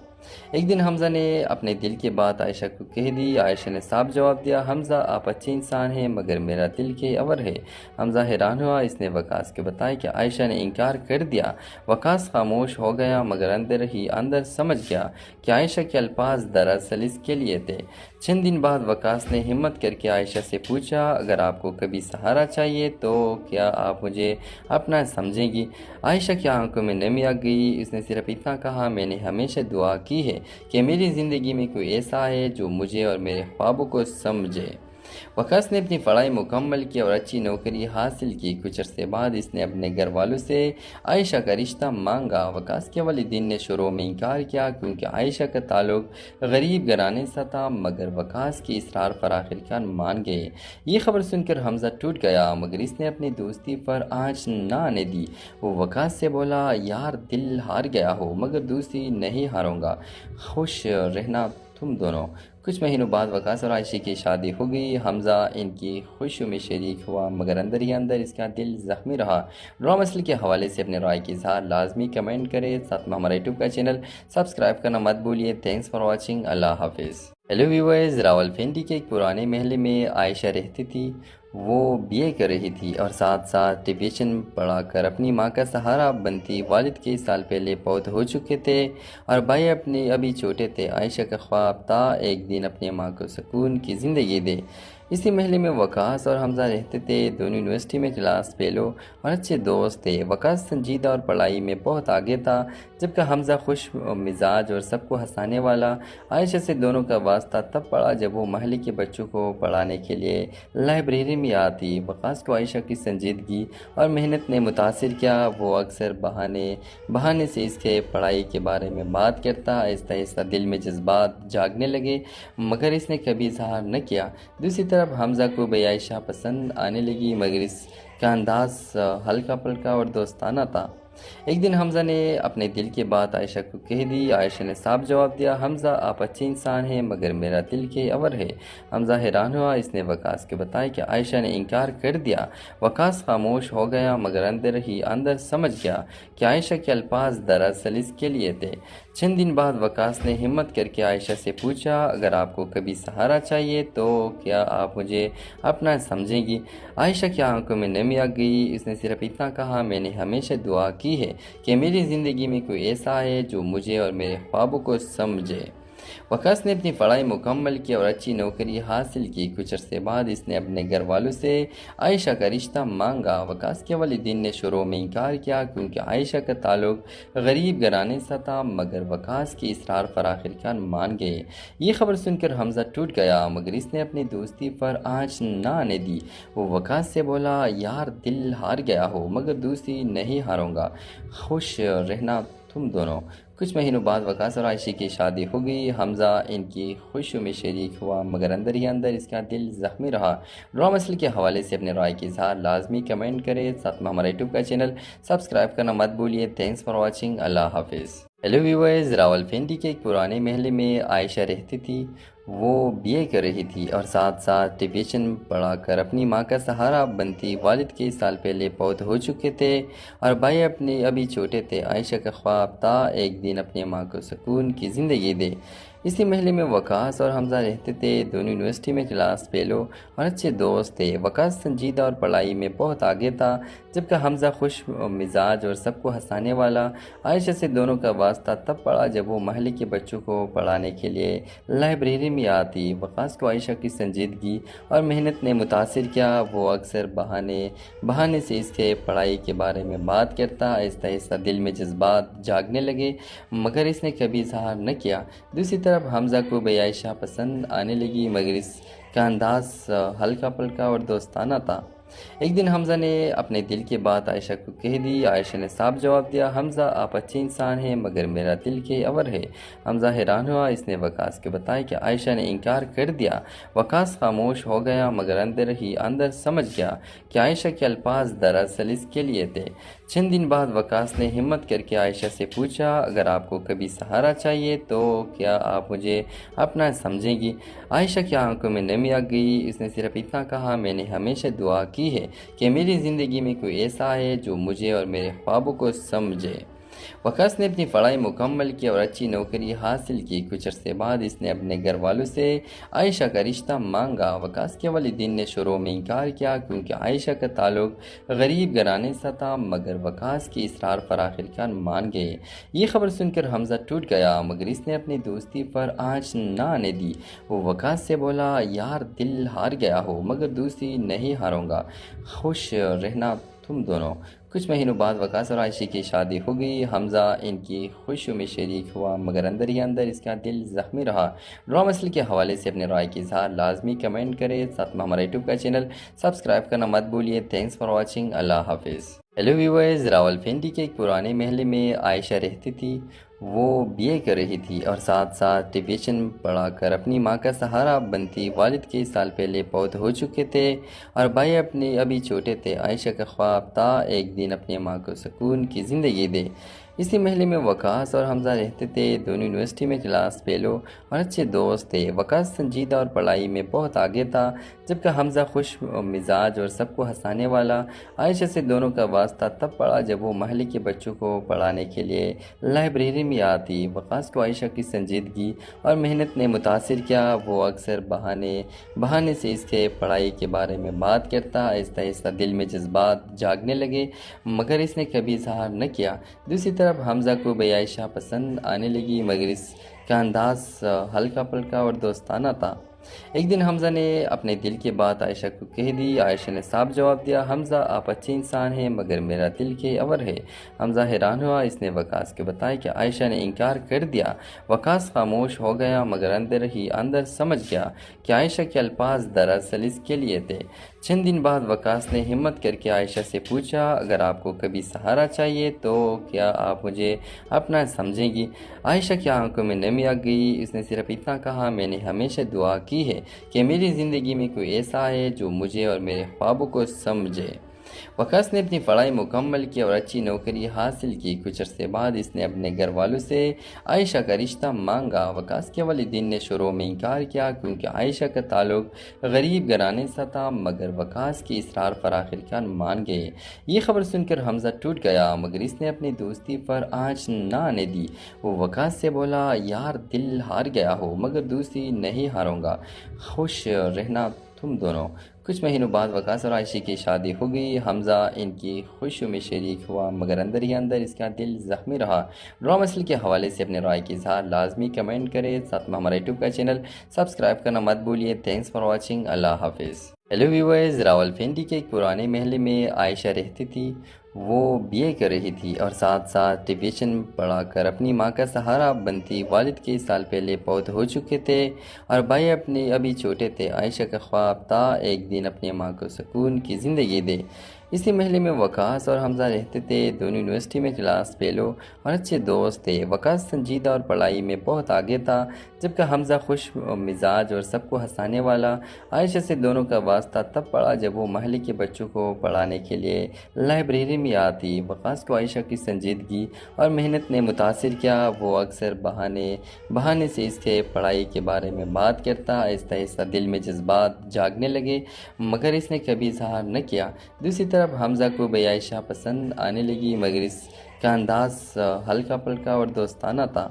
ایک دن حمزہ نے اپنے دل کی بات عائشہ کو کہہ دی۔ عائشہ نے صاف جواب دیا، حمزہ آپ اچھے انسان ہیں، مگر میرا دل کے اور ہے۔ حمزہ حیران ہوا۔ اس نے وقاص کو بتایا کہ عائشہ نے انکار کر دیا۔ وقاص خاموش ہو گیا، مگر اندر سمجھ گیا کہ عائشہ کے الفاظ دراصل اس کے لیے تھے۔ چند دن بعد وقاص نے ہمت کر کے عائشہ سے پوچھا، اگر آپ کو کبھی سہارا چاہیے تو کیا آپ مجھے اپنا سمجھیں گی؟ عائشہ کی آنکھوں میں نمی آ گئی۔ اس نے صرف اتنا کہا، میں نے ہمیشہ دعا کی ہے کہ میری زندگی میں کوئی ایسا ہے جو مجھے اور میرے خوابوں کو سمجھے۔ وقاص نے اپنی پڑھائی مکمل کی اور اچھی نوکری حاصل کی۔ کچھ عرصے بعد اس نے اپنے گھر والوں سے عائشہ کا رشتہ مانگا۔ وقاص کے والدین نے شروع میں انکار کیا کیونکہ عائشہ کا تعلق غریب گھرانے سے تھا، مگر وقاص کی اصرار پر آخرکار مان گئے۔ یہ خبر سن کر حمزہ ٹوٹ گیا، مگر اس نے اپنی دوستی پر آنچ نہ آنے دی۔ وہ وقاص سے بولا، یار دل ہار گیا ہو مگر دوستی نہیں ہاروں گا، خوش رہنا تم دونوں۔ کچھ مہینوں بعد وقاص اور عائشہ کی شادی ہو گئی۔ حمزہ ان کی خوشیوں میں شریک ہوا، مگر اندر ہی اندر اس کا دل زخمی رہا۔ ڈرامہ اصل کے حوالے سے اپنے رائے کی اظہار لازمی کمنٹ کریں، ساتھ میں ہمارا یوٹیوب کا چینل سبسکرائب کرنا مت بھولیے۔ تھینکس فار واچنگ، اللہ حافظ۔ ہیلو ویورز، راولپنڈی کے ایک پرانے محلے میں عائشہ رہتی تھی۔ وہ BA کر رہی تھی اور ساتھ ساتھ ٹیوشن پڑھا کر اپنی ماں کا سہارا بنتی۔ والد کئی سال پہلے فوت ہو چکے تھے اور بھائی ابھی چھوٹے تھے۔ عائشہ کا خواب تھا ایک دن اپنی ماں کو سکون کی زندگی دے۔ اسی محلے میں وقاص اور حمزہ رہتے تھے، دونوں یونیورسٹی میں کلاس فیلو اور اچھے دوست تھے۔ وقاص سنجیدہ اور پڑھائی میں بہت آگے تھا، جبکہ حمزہ خوش مزاج اور سب کو ہنسانے والا۔ عائشہ سے دونوں کا واسطہ تب پڑا جب وہ محلے کے بچوں کو پڑھانے کے لیے لائبریری میں آتی۔ وقاص کو عائشہ کی سنجیدگی اور محنت نے متاثر کیا۔ وہ اکثر بہانے سے اس کے پڑھائی کے بارے میں بات کرتا۔ آہستہ آہستہ دل میں جذبات جاگنے لگے، مگر اس نے کبھی اظہار نہ کیا۔ دوسری طرف حمزہ کو بھی عائشہ پسند آنے لگی، مگر اس کا انداز ہلکا پھلکا اور دوستانہ تھا۔ ایک دن حمزہ نے اپنے دل کی بات عائشہ کو کہہ دی۔ عائشہ نے صاف جواب دیا، حمزہ آپ اچھے انسان ہیں، مگر میرا دل کے اور ہے۔ حمزہ حیران ہوا۔ اس نے وقاص کو بتایا کہ عائشہ نے انکار کر دیا۔ وقاص خاموش ہو گیا، مگر اندر سمجھ گیا کہ عائشہ کے الفاظ دراصل اس کے لیے تھے۔ چند دن بعد وقاص نے ہمت کر کے عائشہ سے پوچھا، اگر آپ کو کبھی سہارا چاہیے تو کیا آپ مجھے اپنا سمجھیں گی؟ عائشہ کی آنکھوں میں نمی آ گئی۔ اس نے صرف اتنا کہا، میں نے ہمیشہ دعا کی ہے کہ میری زندگی میں کوئی ایسا ہے جو مجھے اور میرے خوابوں کو سمجھے۔ وقاص نے اپنی پڑھائی مکمل کی اور اچھی نوکری حاصل کی۔ کچھ عرصے بعد اس نے اپنے گھر والوں سے عائشہ کا رشتہ مانگا۔ وقاص کے والدین نے شروع میں انکار کیا کیونکہ عائشہ کا تعلق غریب گھرانے سے تھا، مگر وقاص کی اصرار پر آخرکار مان گئے۔ یہ خبر سن کر حمزہ ٹوٹ گیا، مگر اس نے اپنی دوستی پر آنچ نہ آنے دی۔ وہ وقاص سے بولا، یار دل ہار گیا ہو مگر دوستی نہیں ہاروں گا، خوش رہنا تم دونوں۔ کچھ مہینوں بعد وقاص اور عائشہ کی شادی ہو گئی۔ حمزہ ان کی خوشیوں میں شریک ہوا، مگر اندر ہی اندر اس کا دل زخمی رہا۔ ڈرامہ اصل کے حوالے سے اپنے رائے کی اظہار لازمی کمنٹ کریں، ساتھ میں ہمارا یوٹیوب کا چینل سبسکرائب کرنا مت بھولیے۔ تھینکس فار واچنگ، اللہ حافظ۔ ہیلو ویورز، راولپنڈی کے ایک پرانے محلے میں عائشہ رہتی تھی۔ وہ BA کر رہی تھی اور ساتھ ساتھ ٹیوشن پڑھا کر اپنی ماں کا سہارا بنتی۔ والد کئی سال پہلے فوت ہو چکے تھے اور بھائی ابھی چھوٹے تھے۔ عائشہ کا خواب تھا ایک دن اپنی ماں کو سکون کی زندگی دے۔ اسی محلے میں وقاص اور حمزہ رہتے تھے، دونوں یونیورسٹی میں کلاس فیلو اور اچھے دوست تھے۔ وقاص سنجیدہ اور پڑھائی میں بہت آگے تھا، جبکہ حمزہ خوش مزاج اور سب کو ہنسانے والا۔ عائشہ سے دونوں کا واسطہ تب پڑا جب وہ محلے کے بچوں کو پڑھانے کے لیے لائبریری میں آتی۔ وقاص کو عائشہ کی سنجیدگی اور محنت نے متاثر کیا۔ وہ اکثر بہانے سے اس کے پڑھائی کے بارے میں بات کرتا۔ آہستہ آہستہ دل میں جذبات جاگنے لگے، مگر اس نے کبھی اظہار نہ کیا۔ دوسری طرف حمزہ کو بھی عائشہ پسند آنے لگی، مگر اس کا انداز ہلکا پھلکا اور دوستانہ تھا۔ ایک دن حمزہ نے اپنے دل کی بات عائشہ کو کہہ دی۔ عائشہ نے صاف جواب دیا، حمزہ آپ اچھے انسان ہیں مگر میرا دل کے اور ہے۔ حمزہ حیران ہوا، اس نے وقاص کو بتایا کہ عائشہ نے انکار کر دیا۔ وقاص خاموش ہو گیا مگر اندر ہی اندر سمجھ گیا کہ عائشہ کے الفاظ دراصل اس کے لیے تھے۔ چند دن بعد وقاص نے ہمت کر کے عائشہ سے پوچھا، اگر آپ کو کبھی سہارا چاہیے تو کیا آپ مجھے اپنا سمجھیں گی؟ عائشہ کی آنکھوں میں نمی آ گئی، اس نے صرف اتنا کہا، میں نے ہمیشہ دعا کی ہے کہ میری زندگی میں کوئی ایسا ہے جو مجھے اور میرے خوابوں کو سمجھے۔ وقاص نے اپنی پڑھائی مکمل کی اور اچھی نوکری حاصل کی۔ کچھ عرصے بعد اس نے اپنے گھر والوں سے عائشہ کا رشتہ مانگا۔ وقاص کے والدین نے شروع میں انکار کیا کیونکہ عائشہ کا تعلق غریب گھرانے سے تھا، مگر وقاص کی اصرار پر آخرکار مان گئے۔ یہ خبر سن کر حمزہ ٹوٹ گیا مگر اس نے اپنی دوستی پر آنچ نہ آنے دی۔ وہ وقاص سے بولا، یار دل ہار گیا ہو مگر دوستی نہیں ہاروں گا، خوش رہنا تم دونوں۔ کچھ مہینوں بعد وقاص اور عائشہ کی شادی ہو گئی۔ حمزہ ان کی خوشیوں میں شریک ہوا مگر اندر ہی اندر اس کا دل زخمی رہا۔ ڈرامہ مسئلے کے حوالے سے اپنے رائے کی اظہار لازمی کمنٹ کریں، ساتھ میں ہمارا یوٹیوب کا چینل سبسکرائب کرنا مت بھولیے۔ تھینکس فار واچنگ، اللہ حافظ۔ ہیلو ویورز، راولپنڈی کے ایک پرانے محلے میں عائشہ رہتی تھی۔ وہ بی اے کر رہی تھی اور ساتھ ساتھ ٹیوشن پڑھا کر اپنی ماں کا سہارا بنتی۔ والد کئی سال پہلے فوت ہو چکے تھے اور بھائی اپنے ابھی چھوٹے تھے۔ عائشہ کا خواب تھا ایک دن اپنی ماں کو سکون کی زندگی دے۔ اسی محلے میں وقاص اور حمزہ رہتے تھے، دونوں یونیورسٹی میں کلاس فیلو اور اچھے دوست تھے۔ وقاص سنجیدہ اور پڑھائی میں بہت آگے تھا، جبکہ حمزہ خوش مزاج اور سب کو ہنسانے والا۔ عائشہ سے دونوں کا واسطہ تب پڑا جب وہ محلے کے بچوں کو پڑھانے کے لیے لائبریری میں آتی۔ وقاص کو عائشہ کی سنجیدگی اور محنت نے متاثر کیا۔ وہ اکثر بہانے سے اس کے پڑھائی کے بارے میں بات کرتا۔ آہستہ آہستہ دل میں جذبات جاگنے لگے مگر اس نے کبھی اظہار نہ کیا۔ دوسری طرف حمزہ کو بھی عائشہ پسند آنے لگی مگر اس کا انداز ہلکا پھلکا اور دوستانہ تھا۔ ایک دن حمزہ نے اپنے دل کی بات عائشہ کو کہہ دی۔ عائشہ نے صاف جواب دیا، حمزہ آپ اچھے انسان ہیں مگر میرا دل کے اور ہے۔ حمزہ حیران ہوا، اس نے وقاص کو بتایا کہ عائشہ نے انکار کر دیا۔ وقاص خاموش ہو گیا مگر اندر ہی اندر سمجھ گیا کہ عائشہ کے الفاظ دراصل اس کے لیے تھے۔ چند دن بعد وقاص نے ہمت کر کے عائشہ سے پوچھا، اگر آپ کو کبھی سہارا چاہیے تو کیا آپ مجھے اپنا سمجھیں گی؟ عائشہ کی آنکھوں میں نمی آ گئی، اس نے صرف اتنا کہا، میں نے ہمیشہ دعا کی ہے کہ میری زندگی میں کوئی ایسا ہے جو مجھے اور میرے خوابوں کو سمجھے۔ وقاص نے اپنی پڑھائی مکمل کی اور اچھی نوکری حاصل کی۔ کچھ عرصے بعد اس نے اپنے گھر والوں سے عائشہ کا رشتہ مانگا۔ وقاص کے والدین نے شروع میں انکار کیا کیونکہ عائشہ کا تعلق غریب گھرانے سے تھا، مگر وقاص کی اصرار پر آخرکار مان گئے۔ یہ خبر سن کر حمزہ ٹوٹ گیا مگر اس نے اپنی دوستی پر آنچ نہ آنے دی۔ وہ وقاص سے بولا، یار دل ہار گیا ہو مگر دوستی نہیں ہاروں گا، خوش رہنا تم دونوں۔ کچھ مہینوں بعد وقاص اور عائشہ کی شادی ہو گئی۔ حمزہ ان کی خوشیوں میں شریک ہوا مگر اندر ہی اندر اس کا دل زخمی رہا۔ ڈرامہ مسئلے کے حوالے سے اپنے رائے کی اظہار لازمی کمنٹ کریں، ساتھ میں ہمارا یوٹیوب کا چینل سبسکرائب کرنا مت بھولیے۔ تھینکس فار واچنگ، اللہ حافظ۔ ہیلو ویورز، راولپنڈی کے ایک پرانے محلے میں عائشہ رہتی تھی۔ وہ بی اے کر رہی تھی اور ساتھ ساتھ ٹیوشن پڑھا کر اپنی ماں کا سہارا بنتی۔ والد کئی سال پہلے فوت ہو چکے تھے اور بھائی اپنے ابھی چھوٹے تھے۔ عائشہ کا خواب تھا ایک دن اپنی ماں کو سکون کی زندگی دے۔ اسی محلے میں وقاص اور حمزہ رہتے تھے، دونوں یونیورسٹی میں کلاس فیلو اور اچھے دوست تھے۔ وقاص سنجیدہ اور پڑھائی میں بہت آگے تھا، جبکہ حمزہ خوش مزاج اور سب کو ہنسانے والا۔ عائشہ سے دونوں کا واسطہ تب پڑا جب وہ محلے کے بچوں کو پڑھانے کے لیے لائبریری میں آتی۔ وقاص کو عائشہ کی سنجیدگی اور محنت نے متاثر کیا۔ وہ اکثر بہانے سے اس کے پڑھائی کے بارے میں بات کرتا۔ آہستہ آہستہ دل میں جذبات جاگنے لگے مگر اس نے کبھی اظہار نہ کیا۔ دوسری طرف حمزہ کو بھی عائشہ پسند آنے لگی مگر اس کا انداز ہلکا پھلکا اور دوستانہ تھا۔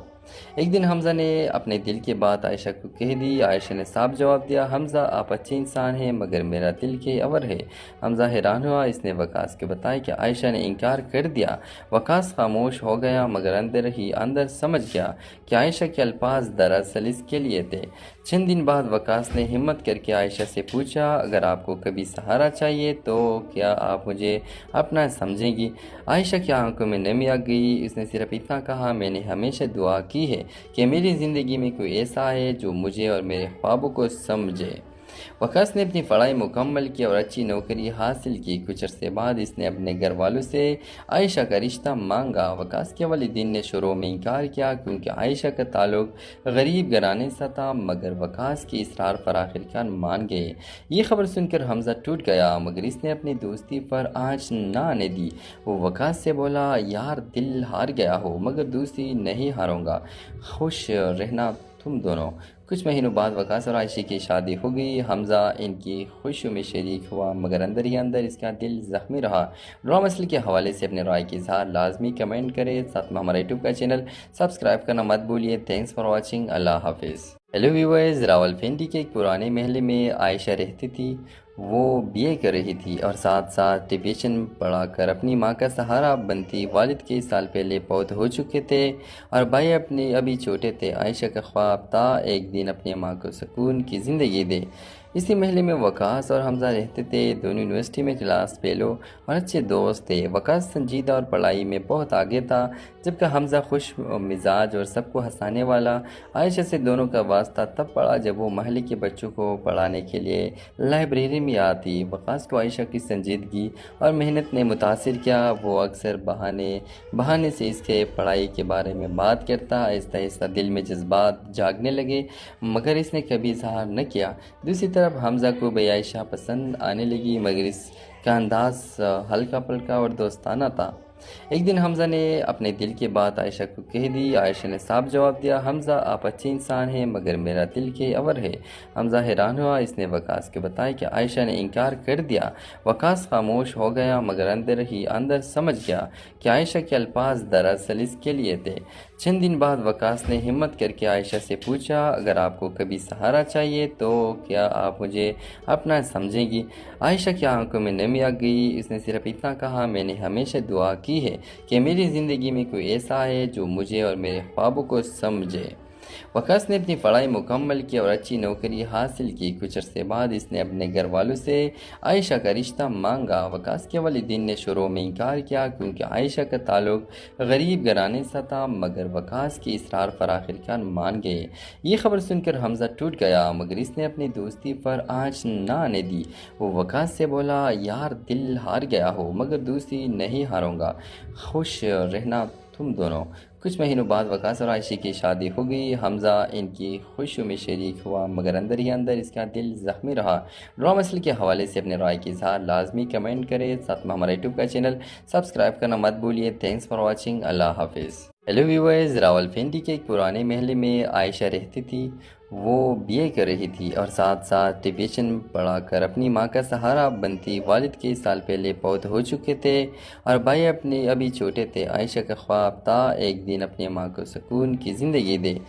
ایک دن حمزہ نے اپنے دل کی بات عائشہ کو کہہ دی۔ عائشہ نے صاف جواب دیا، حمزہ آپ اچھے انسان ہیں مگر میرا دل کے اور ہے۔ حمزہ حیران ہوا، اس نے وقاص کو بتایا کہ عائشہ نے انکار کر دیا۔ وقاص خاموش ہو گیا مگر اندر ہی اندر سمجھ گیا کہ عائشہ کے الفاظ دراصل اس کے لیے تھے۔ چند دن بعد وقاص نے ہمت کر کے عائشہ سے پوچھا، اگر آپ کو کبھی سہارا چاہیے تو کیا آپ مجھے اپنا سمجھیں گی؟ عائشہ کی آنکھوں میں نمی آ گئی، اس نے صرف اتنا کہا، میں نے ہمیشہ دعا کی ہے کہ میری زندگی میں کوئی ایسا ہے جو مجھے اور میرے خوابوں کو سمجھے۔ वकास ने अपनी पढ़ाई मुकम्मल की और अच्छी नौकरी हासिल की। कुछ अरसे बाद इसने अपने घर वालों से आयशा का रिश्ता मांगा। वकास के वालिदैन ने शुरू में इनकार किया क्योंकि आयशा का ताल्लुक गरीब घराने से था, मगर वकास की इसरार पर आखिरकार मान गए। ये खबर सुनकर हमजा टूट गया, मगर इसने अपनी दोस्ती पर आँच न आने दी। वो वकास से बोला, यार दिल हार गया हो मगर दोस्ती नहीं हारूंगा, खुश रहना तुम दोनों। कुछ महीनों बाद वकास और आयशा की शादी हो गई। हमजा इनकी खुशियों में शरीक हुआ, मगर अंदर ही अंदर इसका दिल ज़ख्मी रहा। ड्रामा मसले के हवाले से अपने राय की इज़हार लाजमी कमेंट करें, साथ में हमारा यूट्यूब का चैनल सब्सक्राइब करना मत भूलिए। Thanks for watching. अल्लाह हाफिज़। हेलो व्यूअर्स, रावलपिंडी के एक पुराने महल में आयशा रहती थी। वो बीए कर रही थी और साथ साथ ट्यूशन पढ़ाकर अपनी माँ का सहारा बनती। वालिद कई साल पहले पौध हो चुके थे और भाई अपने अभी छोटे थे। आयशा का ख्वाब था एक दिन अपनी माँ को सुकून की ज़िंदगी दे। इसी महल में वकास और हमजा रहते थे। दोनों यूनिवर्सिटी में क्लास फेलो और अच्छे दोस्त थे। वकास संजीदा और पढ़ाई में बहुत आगे था, जबकि हमजा खुश मिजाज और सबको हंसाने वाला। आयशा से दोनों का वास्ता तब पड़ा जब वो महल के बच्चों को पढ़ाने के लिए लाइब्रेरी में आती। वकास को आयशा की संजीदगी और मेहनत ने मुतासिर किया। वो अक्सर बहाने से इसके पढ़ाई के बारे में बात करता। आहिस्ता आहिस्ता दिल में जज्बात जागने लगे, मगर इसने कभी इजहार न किया। दूसरी तरफ हमजा को भी आयशा पसंद आने लगी, मगर इसका अंदाज हल्का पलका और दोस्ताना था। एक दिन हमजा ने अपने दिल की बात आयशा को कह दी। आयशा ने साफ जवाब दिया, हमजा आप अच्छे इंसान हैं मगर मेरा दिल के अवर है। हमजा हैरान हुआ। इसने वकास को बताया कि आयशा ने इनकार कर दिया। वकास खामोश हो गया, मगर अंदर ही अंदर समझ गया कि आयशा के अल्फाज दरअसल इसके लिए थे। चंद दिन बाद वकास ने हिम्मत करके आयशा से पूछा, अगर आपको कभी सहारा चाहिए तो क्या आप मुझे अपना समझेंगी? आयशा की आंखों में नमी आ गई। उसने सिर्फ इतना कहा, मैंने हमेशा दुआ की है कि मेरी ज़िंदगी में कोई ऐसा है जो मुझे और मेरे ख्वाबों को समझे। वकास ने अपनी पढ़ाई मुकम्मल की और अच्छी नौकरी हासिल की। कुछ अरसे बाद इसने अपने घर वालों से आयशा का रिश्ता मांगा। वकास के वालिदैन ने शुरू में इनकार किया क्योंकि आयशा का ताल्लुक गरीब घराने से था, मगर वकास की इसरार पर आखिरकार मान गए। ये खबर सुनकर हमजा टूट गया, मगर इसने अपनी दोस्ती पर आँच न आने दी। वो वकास से बोला, यार दिल हार गया हो मगर दोस्ती नहीं हारूंगा, खुश रहना तुम दोनों। कुछ महीनों बाद वकास और आयशा की शादी हो गई। हमजा इनकी खुशियों में शरीक हुआ, मगर अंदर ही अंदर इसका दिल ज़ख्मी रहा। ड्रामा मसले के हवाले से अपने राय की इज़हार लाजमी कमेंट करें, साथ में हमारा यूट्यूब का चैनल सब्सक्राइब करना मत भूलिए। Thanks for watching. अल्लाह हाफिज़। हेलो व्यूअर्स, रावलपिंडी के एक पुराने महल में आयशा रहती थी। वो बीए कर रही थी और साथ साथ ट्यूशन पढ़ाकर अपनी माँ का सहारा बनती। वालिद कई साल पहले पौध हो चुके थे और भाई अपने अभी छोटे थे। आयशा का ख्वाब था एक दिन अपनी माँ को सुकून की ज़िंदगी दे।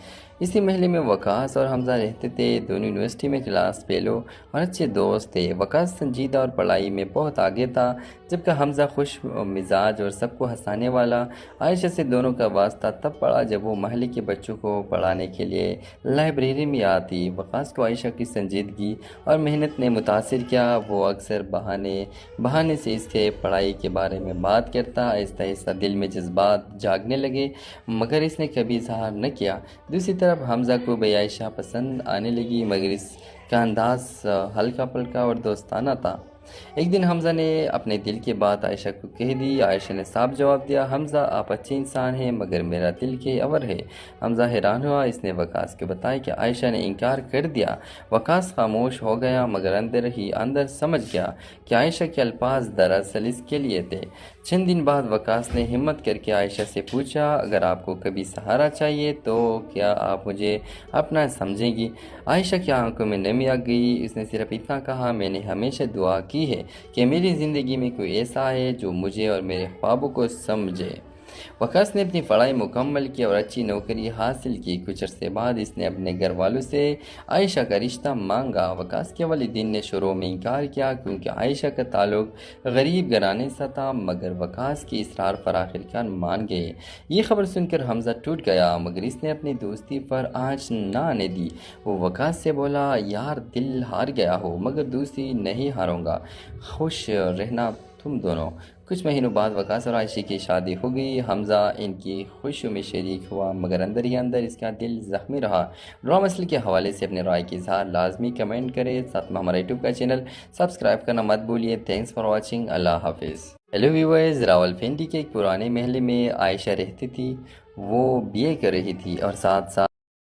इसी महल में वकास और हमजा रहते थे। दोनों यूनिवर्सिटी में क्लास फेलो और अच्छे दोस्त थे। वकास संजीदा और पढ़ाई में बहुत आगे था, जबकि हमजा खुश मिजाज और सबको हंसाने वाला। आयशा से दोनों का वास्ता तब पड़ा जब वो महल के बच्चों को पढ़ाने के लिए लाइब्रेरी में आती। वकास को आयशा की संजीदगी और मेहनत ने मुतासिर किया। वो अक्सर बहाने से इसके पढ़ाई के बारे में बात करता। आहिस्ता आहिस्ता दिल में जज्बात जागने लगे, मगर इसने कभी इजहार न किया। दूसरी तरफ हमजा को भी आयशा पसंद आने लगी, मगर इसका अंदाज हल्का पलका और दोस्ताना था। एक दिन हमजा ने अपने दिल की बात आयशा को कह दी। आयशा ने साफ जवाब दिया, हमजा आप अच्छे इंसान हैं मगर मेरा दिल के अवर है। हमजा हैरान हुआ। इसने वकास को बताया कि आयशा ने इनकार कर दिया। वकास खामोश हो गया, मगर अंदर ही अंदर समझ गया कि आयशा के अल्फाज दरअसल इसके लिए थे। चंद दिन बाद वकास ने हिम्मत करके आयशा से पूछा, अगर आपको कभी सहारा चाहिए तो क्या आप मुझे अपना समझेंगी? आयशा की आंखों में नमी आ गई। उसने सिर्फ इतना कहा, मैंने हमेशा दुआ की है कि मेरी ज़िंदगी में कोई ऐसा है जो मुझे और मेरे ख्वाबों को समझे। वकास ने अपनी पढ़ाई मुकम्मल की और अच्छी नौकरी हासिल की। कुछ अरसे बाद इसने अपने घर वालों से आयशा का रिश्ता मांगा। वकास के वालिदैन ने शुरू में इनकार किया क्योंकि आयशा का ताल्लुक गरीब घराने से था, मगर वकास की इसरार पर आखिरकार मान गए। ये खबर सुनकर हमजा टूट गया, मगर इसने अपनी दोस्ती पर आँच न आने दी। वो वकास से बोला, यार दिल हार गया हो मगर दोस्ती नहीं हारूंगा, खुश रहना तुम दोनों। कुछ महीनों बाद वकास और आयशा की शादी हो गई। हमज़ा इनकी खुशियों में शरीक हुआ, मगर अंदर ही अंदर इसका दिल ज़ख्मी रहा। ड्रामा सीरियल के हवाले से अपने राय की इज़हार लाजमी कमेंट करें, साथ में हमारा यूट्यूब का चैनल सब्सक्राइब करना मत भूलिए। Thanks for watching. अल्लाह हाफिज़। हेलो व्यूअर्स, रावलपिंडी के एक पुराने महल में आयशा रहती थी। वो बीए कर रही थी और साथ साथ